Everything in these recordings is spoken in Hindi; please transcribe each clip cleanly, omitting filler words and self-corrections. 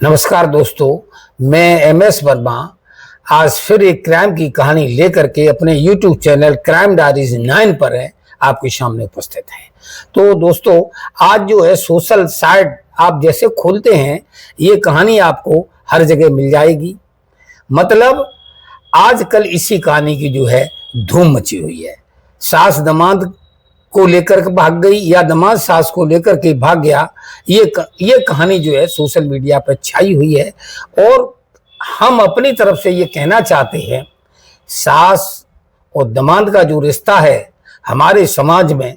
नमस्कार दोस्तों, मैं एमएस वर्मा आज फिर एक क्राइम की कहानी लेकर के अपने YouTube चैनल क्राइम डायरीज 9 पर है आपके सामने उपस्थित है। तो दोस्तों, आज जो है सोशल साइट आप जैसे खोलते हैं ये कहानी आपको हर जगह मिल जाएगी। मतलब आजकल इसी कहानी की जो है धूम मची हुई है। सास दामाद को लेकर के भाग गई या दामाद सास को लेकर के भाग गया, ये कहानी जो है सोशल मीडिया पर छाई हुई है। और हम अपनी तरफ से ये कहना चाहते हैं, सास और दामाद का जो रिश्ता है हमारे समाज में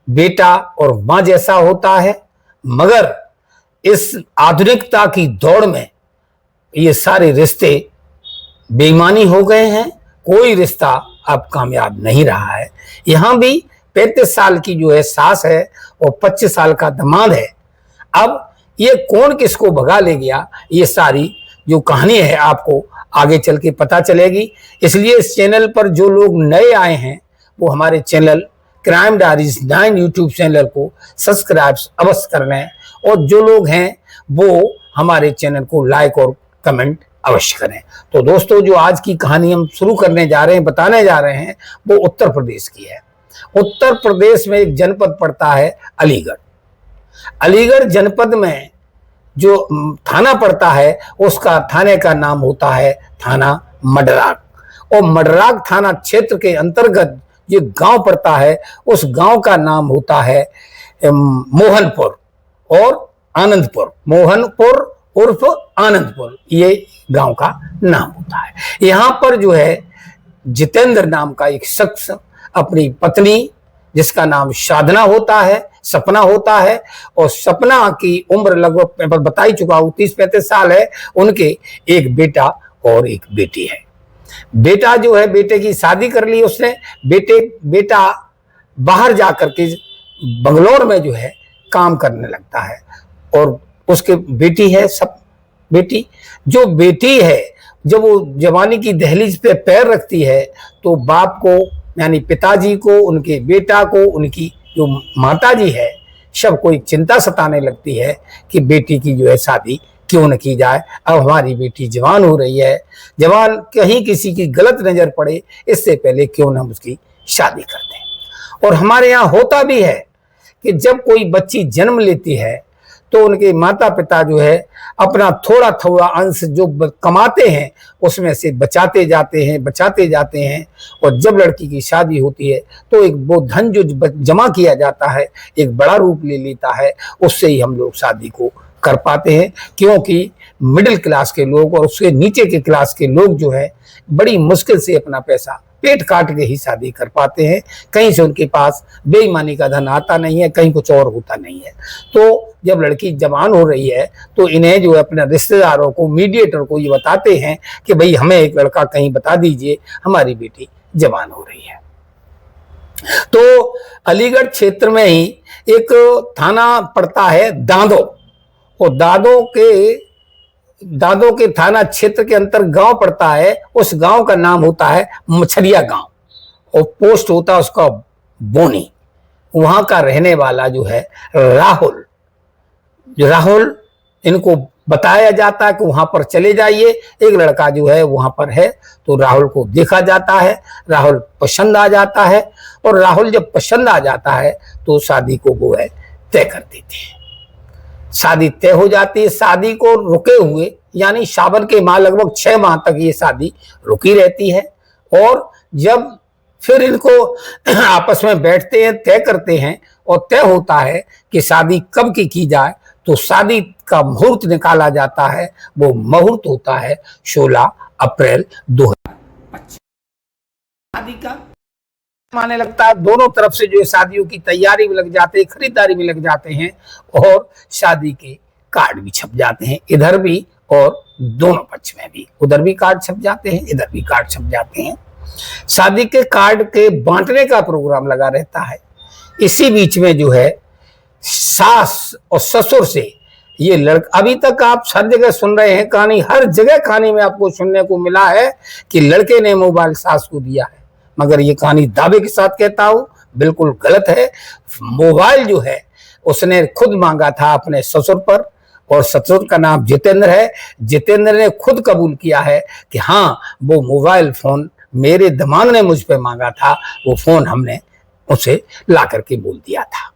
बेटा और माँ जैसा होता है, मगर इस आधुनिकता की दौड़ में ये सारे रिश्ते बेईमानी हो गए हैं। कोई रिश्ता अब कामयाब नहीं रहा है। यहाँ भी 35 साल की जो है सास है और 25 साल का दामाद है। अब ये कौन किसको भगा ले गया, ये सारी जो कहानी है आपको आगे चल के पता चलेगी। इसलिए इस चैनल पर जो लोग नए आए हैं वो हमारे channel crime diaries 9 YouTube channel को सब्सक्राइब अवश्य कर लें, और जो लोग हैं वो हमारे चैनल को लाइक और कमेंट अवश्य करें। तो दोस्तों, जो आज की कहानी हम शुरू करने जा रहे हैं, बताने जा रहे हैं, वो उत्तर प्रदेश की है। उत्तर प्रदेश में एक जनपद पड़ता है अलीगढ़। अलीगढ़ जनपद में जो थाना पड़ता है उसका थाने का नाम होता है थाना मडराग। और मडराग थाना क्षेत्र के अंतर्गत जो गांव पड़ता है उस गांव का नाम होता है मोहनपुर और आनंदपुर। मोहनपुर उर्फ आनंदपुर, ये गांव का नाम होता है। यहाँ पर जो है जितेंद्र नाम का एक शख्स अपनी पत्नी, जिसका नाम साधना होता है, सपना होता है, और सपना की उम्र लगभग बता ही चुका हूं 30-35 साल है। उनके एक बेटा और एक बेटी है। बेटा जो है, बेटे की शादी कर ली उसने। बेटा बाहर जाकर के बंगलौर में जो है काम करने लगता है, और उसके बेटी है बेटी। जो बेटी है, जब वो जवानी की दहलीज पे पैर रखती है तो बाप को यानी पिताजी को, उनके बेटा को, उनकी जो माताजी है, सबको एक चिंता सताने लगती है कि बेटी की जो है शादी क्यों न की जाए। अब हमारी बेटी जवान हो रही है, जवान कहीं किसी की गलत नजर पड़े इससे पहले क्यों न हम उसकी शादी कर दें। और हमारे यहाँ होता भी है कि जब कोई बच्ची जन्म लेती है तो उनके माता पिता जो है अपना थोड़ा थोड़ा अंश जो कमाते हैं उसमें से बचाते जाते हैं। और जब लड़की की शादी होती है तो एक वो धन जो जमा किया जाता है एक बड़ा रूप ले लेता है। उससे ही हम लोग शादी को कर पाते हैं, क्योंकि मिडिल क्लास के लोग और उसके नीचे के क्लास के लोग जो है बड़ी मुश्किल से अपना पैसा पेट काट के ही शादी कर पाते हैं। कहीं से उनके पास बेईमानी का धन आता नहीं है, कहीं कुछ और होता नहीं है। तो जब लड़की जवान हो रही है तो इन्हें जो है अपने रिश्तेदारों को, मीडिएटर को ये बताते हैं कि भाई हमें एक लड़का कहीं बता दीजिए, हमारी बेटी जवान हो रही है। तो अलीगढ़ क्षेत्र में ही एक थाना पड़ता है दादो, और दादो के थाना क्षेत्र के अंतर गांव पड़ता है। उस गांव का नाम होता है मछरिया गांव, और पोस्ट होता है उसका बोनी। वहां का रहने वाला जो है राहुल, इनको बताया जाता है कि वहां पर चले जाइए, एक लड़का जो है वहां पर है। तो राहुल को देखा जाता है, राहुल पसंद आ जाता है, और राहुल जब पसंद आ जाता है तो शादी को वो है तय कर देते हैं। शादी तय हो जाती है। शादी को रुके हुए यानी सावन के माह लगभग 6 माह तक ये शादी रुकी रहती है। और जब फिर इनको आपस में बैठते हैं, तय करते हैं, और तय होता है कि शादी कब की जाए, तो शादी का मुहूर्त निकाला जाता है। वो मुहूर्त होता है 16 अप्रैल 2025। शादी का माने लगता है, दोनों तरफ से जो शादियों की तैयारी में लग जाते हैं, खरीदारी में लग जाते हैं, और शादी के कार्ड भी छप जाते हैं, इधर भी और दोनों पक्ष में भी। उधर भी कार्ड छप जाते हैं, इधर भी कार्ड छप जाते हैं। शादी के कार्ड के बांटने का प्रोग्राम लगा रहता है। इसी बीच में जो है सास और ससुर से ये लड़का, अभी तक आप हर जगह सुन रहे हैं कहानी, हर जगह कहानी में आपको सुनने को मिला है कि लड़के ने मोबाइल सास को दिया है, मगर ये कहानी दावे के साथ कहता हूं बिल्कुल गलत है। मोबाइल जो है उसने खुद मांगा था अपने ससुर पर, और ससुर का नाम जितेंद्र है। जितेंद्र ने खुद कबूल किया है कि हाँ, वो मोबाइल फोन मेरे दामाद ने मुझ पे मांगा था, वो फोन हमने उसे ला करके बोल दिया था।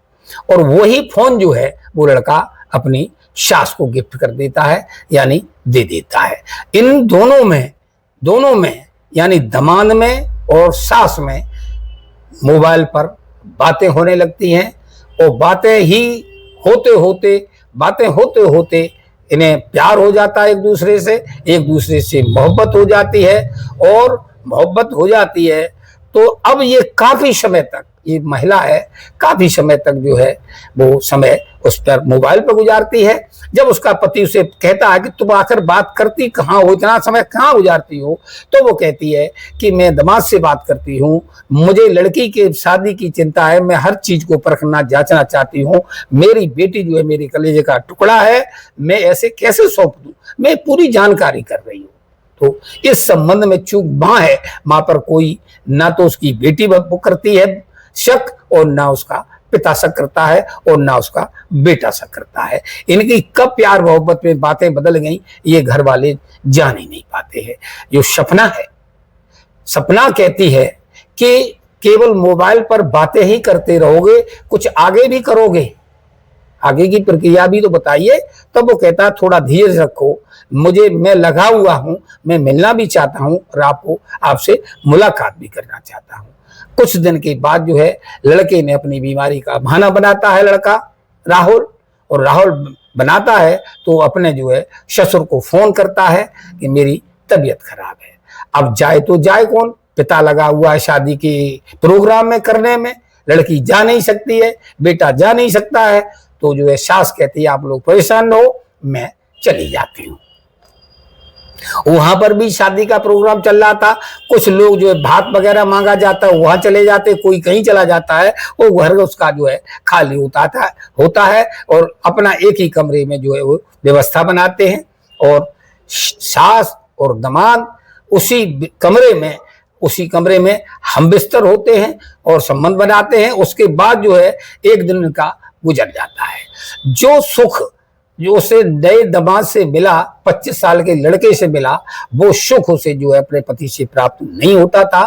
और वही फोन जो है वो लड़का अपनी सास को गिफ्ट कर देता है, यानी दे देता है। इन दोनों में यानी दामाद में और सास में मोबाइल पर बातें होने लगती हैं, और बातें होते होते इन्हें प्यार हो जाता है, एक दूसरे से मोहब्बत हो जाती है। और मोहब्बत हो जाती है तो अब ये काफी समय तक, ये महिला है, काफी समय तक जो है वो समय उस पर मोबाइल पर गुजारती है। जब उसका पति उसे कहता है कि तुम आखिर बात करती कहाँ हो, इतना समय कहाँ गुजारती हो, तो वो कहती है कि मैं दामाद से बात करती हूँ, मुझे लड़की के शादी की चिंता है, मैं हर चीज को परखना जांचना चाहती हूँ, मेरी बेटी जो है मेरे कलेजे का टुकड़ा है, मैं ऐसे कैसे सौंप दूं, मैं पूरी जानकारी कर रही हूँ। तो इस संबंध में चूक माँ है, माँ पर कोई ना तो उसकी बेटी करती है शक, और ना उसका पिता शक करता है, और ना उसका बेटा शक करता है। इनकी कब प्यार मोहब्बत में बातें बदल गई, ये घर वाले जान ही नहीं पाते हैं। जो सपना है, सपना कहती है कि केवल मोबाइल पर बातें ही करते रहोगे, कुछ आगे भी करोगे, आगे की प्रक्रिया भी तो बताइए। तब वो कहता है थोड़ा धीरज रखो, मैं लगा हुआ हूं, मैं मिलना भी चाहता हूं और आपसे मुलाकात भी करना चाहता हूं। कुछ दिन के बाद जो है लड़के ने अपनी बीमारी का बहाना बनाता है, लड़का राहुल, और राहुल बनाता है तो अपने जो है ससुर को फोन करता है कि मेरी तबीयत खराब है। अब जाए तो जाए कौन, पिता लगा हुआ है शादी के प्रोग्राम में करने में, लड़की जा नहीं सकती है, बेटा जा नहीं सकता है। तो जो है सास कहती है आप लोग परेशान न हो, मैं चली जाती हूँ। वहां पर भी शादी का प्रोग्राम चल रहा था, कुछ लोग जो है भात वगैरह मांगा जाता है वहां चले जाते, कोई कहीं चला जाता है, वो घर उसका जो है खाली होता है और अपना एक ही कमरे में जो है वो व्यवस्था बनाते हैं, और सास और दामाद उसी कमरे में हम बिस्तर होते हैं और संबंध बनाते हैं। उसके बाद जो है एक दिन का गुजर जाता है। जो सुख जो उसे नए दामाद से मिला, 25 साल के लड़के से मिला, वो सुख उसे जो है अपने पति से प्राप्त नहीं होता था।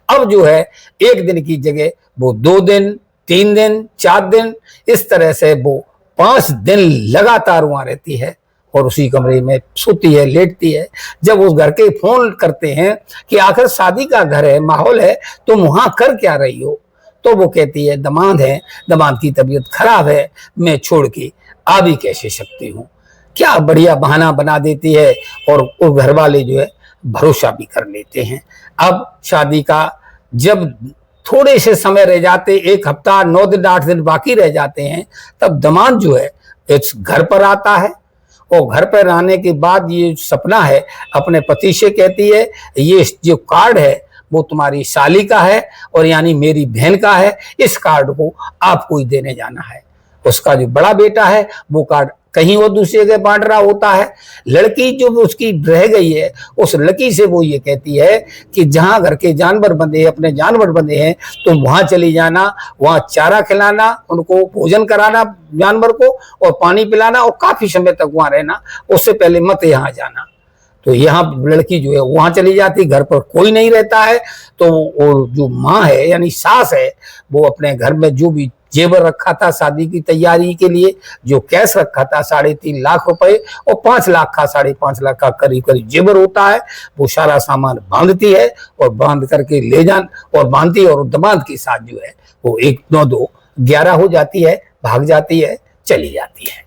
अब जो है एक दिन की जगह वो 2 दिन, 3 दिन, 4 दिन, इस तरह से वो 5 दिन लगातार वहां रहती है और उसी कमरे में सोती है, लेटती है। जब उस घर के फोन करते हैं कि आखिर शादी का घर है, माहौल है, तुम वहां कर क्या रही हो, तो वो कहती है दामाद की तबीयत खराब है, मैं छोड़ के आ भी कैसे सकती हूँ। क्या बढ़िया बहाना बना देती है, और वो घर वाले जो है भरोसा भी कर लेते हैं। अब शादी का जब थोड़े से समय रह जाते, 1 हफ्ता, 9 दिन, 8 दिन बाकी रह जाते हैं, तब दामाद जो है इस घर पर आता है। और घर पर आने के बाद ये सपना है अपने पति से कहती है ये जो कार्ड है वो तुम्हारी साली का है, और यानी मेरी बहन का है, इस कार्ड को आपको ही देने जाना है। उसका जो बड़ा बेटा है वो कार्ड कहीं वो दूसरी जगह बांट रहा होता है। लड़की जो उसकी रह गई है, उस लड़की से वो ये कहती है कि जहां घर के जानवर बंधे हैं, अपने जानवर बंधे हैं, तुम वहां चली जाना, वहां चारा खिलाना, उनको भोजन कराना जानवर को, और पानी पिलाना, और काफी समय तक वहां रहना, उससे पहले मत यहाँ जाना। तो यहाँ लड़की जो है वहां चली जाती, घर पर कोई नहीं रहता है। तो वो जो माँ है यानी सास है, वो अपने घर में जो भी जेवर रखा था शादी की तैयारी के लिए, जो कैश रखा था 3.5 लाख रुपए और 5 लाख का 5.5 लाख का करीब जेवर होता है, वो सारा सामान बांधती है, और बांध करके ले जान और बांधती है, और दामाद के साथ जो है वो 1, 9, 2, 11 हो जाती है, भाग जाती है, चली जाती है।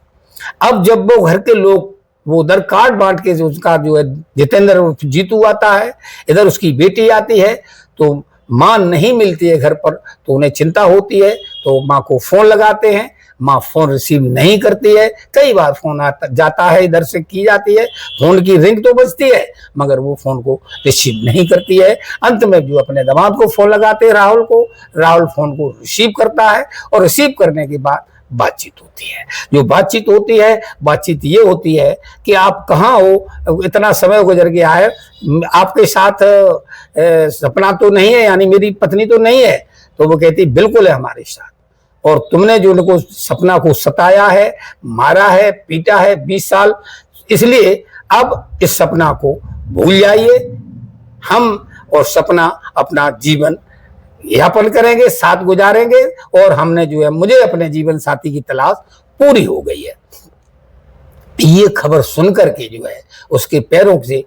अब जब वो घर के लोग वो उधर कार्ड बांट के उसका जो है जितेंद्र जीतू आता है, इधर उसकी बेटी आती है, तो माँ नहीं मिलती है घर पर, तो उन्हें चिंता होती है, तो माँ को फोन लगाते हैं, माँ फोन रिसीव नहीं करती है। कई बार फोन आता जाता है, इधर से की जाती है, फोन की रिंग तो बजती है मगर वो फोन को रिसीव नहीं करती है। अंत में जो अपने दामाद को फोन लगाते हैं राहुल फोन को रिसीव करता है, और रिसीव करने के बाद बातचीत होती है। जो बातचीत ये होती है कि आप कहाँ हो, इतना समय गुजर गया है, आपके साथ सपना तो नहीं है, यानी मेरी पत्नी तो नहीं है। तो वो कहती बिल्कुल है हमारे साथ। और तुमने जो उनको सपना को सताया है, मारा है, पीटा है 20 साल, इसलिए अब इस सपना को भूल जाइए। हम और सपना अपना जीवन यापन करेंगे, साथ गुजारेंगे, और हमने जो है, मुझे अपने जीवन साथी की तलाश पूरी हो गई है। ये खबर सुनकर के जो है उसके पैरों से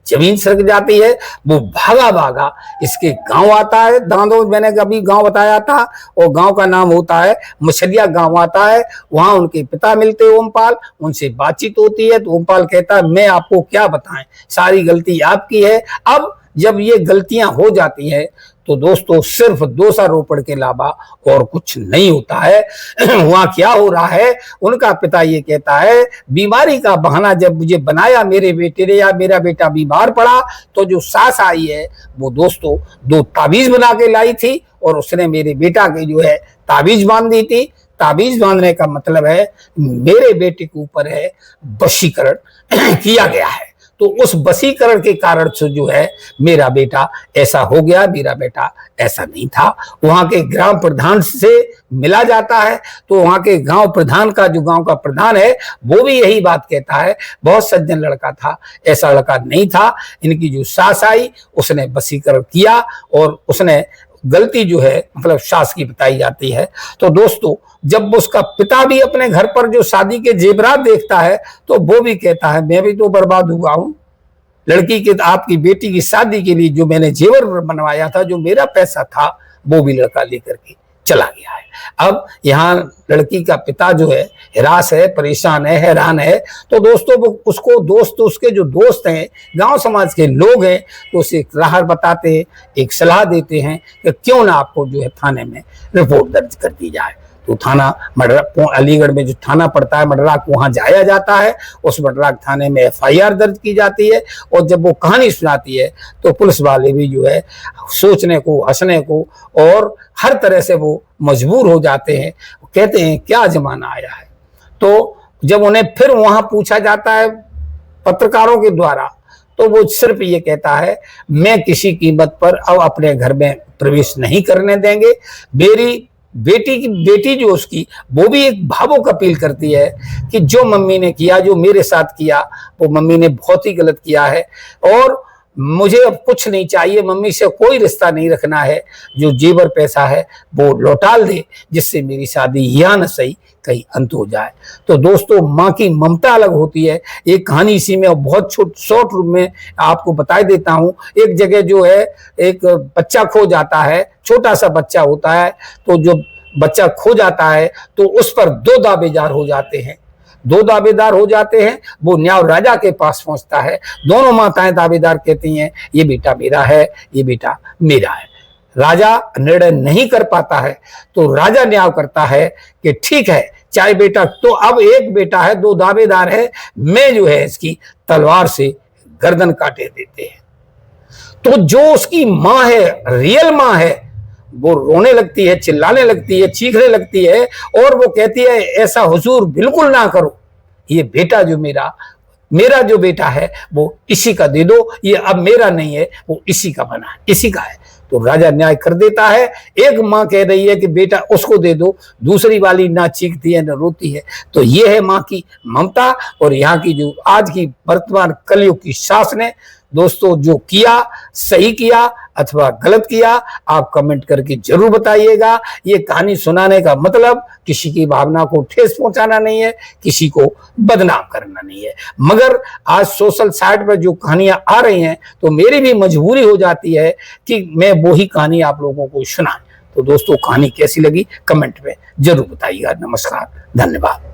जमीन सरक जाती है। वो भागा भागा इसके गांव आता है, दांदो, मैंने कभी गांव बताया था, और गांव का नाम होता है मछलिया गांव आता है। वहां उनके पिता मिलते हैं ओमपाल, उनसे बातचीत होती है। तो ओमपाल कहता है मैं आपको क्या बताएं, सारी गलती आपकी है। अब जब ये गलतियां हो जाती हैं तो दोस्तों सिर्फ दोषारोपण के अलावा और कुछ नहीं होता है। वहां क्या हो रहा है, उनका पिता ये कहता है बीमारी का बहाना जब मुझे बनाया मेरे बेटे ने, या मेरा बेटा बीमार पड़ा, तो जो सास आई है वो दोस्तों 2 ताबीज बना के लाई थी, और उसने मेरे बेटा के जो है ताबीज बांध दी थी। ताबीज बांधने का मतलब है मेरे बेटे के ऊपर है वशीकरण किया गया है। तो उस वशीकरण के कारण से जो है मेरा बेटा ऐसा हो गया, मेरा बेटा ऐसा नहीं था। वहां के ग्राम प्रधान से मिला जाता है, तो वहां के गांव प्रधान का, जो गांव का प्रधान है, वो भी यही बात कहता है बहुत सज्जन लड़का था, ऐसा लड़का नहीं था। इनकी जो सास आई उसने वशीकरण किया, और उसने गलती जो है मतलब सास की बताई जाती है। तो दोस्तों जब उसका पिता भी अपने घर पर जो शादी के जेवरात देखता है, तो वो भी कहता है मैं भी तो बर्बाद हुआ हूं। लड़की के, आपकी बेटी की शादी के लिए जो मैंने जेवर बनवाया था, जो मेरा पैसा था, वो भी लड़का लेकर के चला गया है। अब यहाँ लड़की का पिता जो है हिरास है, परेशान है, हैरान है। तो दोस्तों वो उसको दोस्त, उसके जो दोस्त हैं, गांव समाज के लोग हैं, तो उसे एक राह बताते हैं, एक सलाह देते हैं कि क्यों ना आपको जो है थाने में रिपोर्ट दर्ज कर दी जाए। तो थाना मडरा, अलीगढ़ में जो थाना पड़ता है मडराक, वहां जाया जाता है। उस मडराक थाने में FIR दर्ज की जाती है, और जब वो कहानी सुनाती है तो पुलिस वाले भी जो है सोचने को, हंसने को, और हर तरह से वो मजबूर हो जाते हैं। कहते हैं क्या जमाना आया है। तो जब उन्हें फिर वहां पूछा जाता है पत्रकारों के द्वारा, तो वो सिर्फ ये कहता है मैं किसी कीमत पर अब अपने घर में प्रवेश नहीं करने देंगे। मेरी बेटी जो उसकी, वो भी एक भावुक अपील करती है कि जो मम्मी ने किया, जो मेरे साथ किया, वो मम्मी ने बहुत ही गलत किया है, और मुझे अब कुछ नहीं चाहिए, मम्मी से कोई रिश्ता नहीं रखना है। जो जेवर पैसा है वो लौटा दे, जिससे मेरी शादी या न सही कहीं अंत हो जाए। तो दोस्तों माँ की ममता अलग होती है। एक कहानी इसी में बहुत शॉर्ट रूप में आपको बता देता हूँ। एक जगह जो है एक बच्चा खो जाता है, छोटा सा बच्चा होता है। तो जो बच्चा खो जाता है तो उस पर 2 दावेदार हो जाते हैं। 2 दावेदार हो जाते हैं। वो न्याय राजा के पास पहुंचता है। दोनों माताएं दावेदार कहती हैं ये बेटा मेरा है, ये बेटा मेरा है। राजा निर्णय नहीं कर पाता है, तो राजा न्याय करता है कि ठीक है, चाहे बेटा, तो अब एक बेटा है, 2 दावेदार है, मैं जो है इसकी तलवार से गर्दन काटे देते हैं। तो जो उसकी माँ है, रियल माँ है, वो रोने लगती है, चिल्लाने लगती है, चीखने लगती है, और वो कहती है ऐसा हुजूर बिल्कुल ना करो, ये बेटा जो मेरा जो बेटा है वो इसी का दे दो, ये अब मेरा नहीं है, वो इसी का बना है, इसी का है। तो राजा न्याय कर देता है। एक माँ कह रही है कि बेटा उसको दे दो, दूसरी वाली ना चीखती है ना रोती है। तो ये है माँ की ममता। और यहाँ की जो आज की वर्तमान कलयुग की सास ने दोस्तों जो किया, सही किया अथवा गलत किया, आप कमेंट करके जरूर बताइएगा। ये कहानी सुनाने का मतलब किसी की भावना को ठेस पहुंचाना नहीं है, किसी को बदनाम करना नहीं है। मगर आज सोशल साइट पर जो कहानियां आ रही हैं, तो मेरी भी मजबूरी हो जाती है कि मैं वही कहानी आप लोगों को सुनाऊं। तो दोस्तों कहानी कैसी लगी कमेंट में जरूर बताइएगा। नमस्कार, धन्यवाद।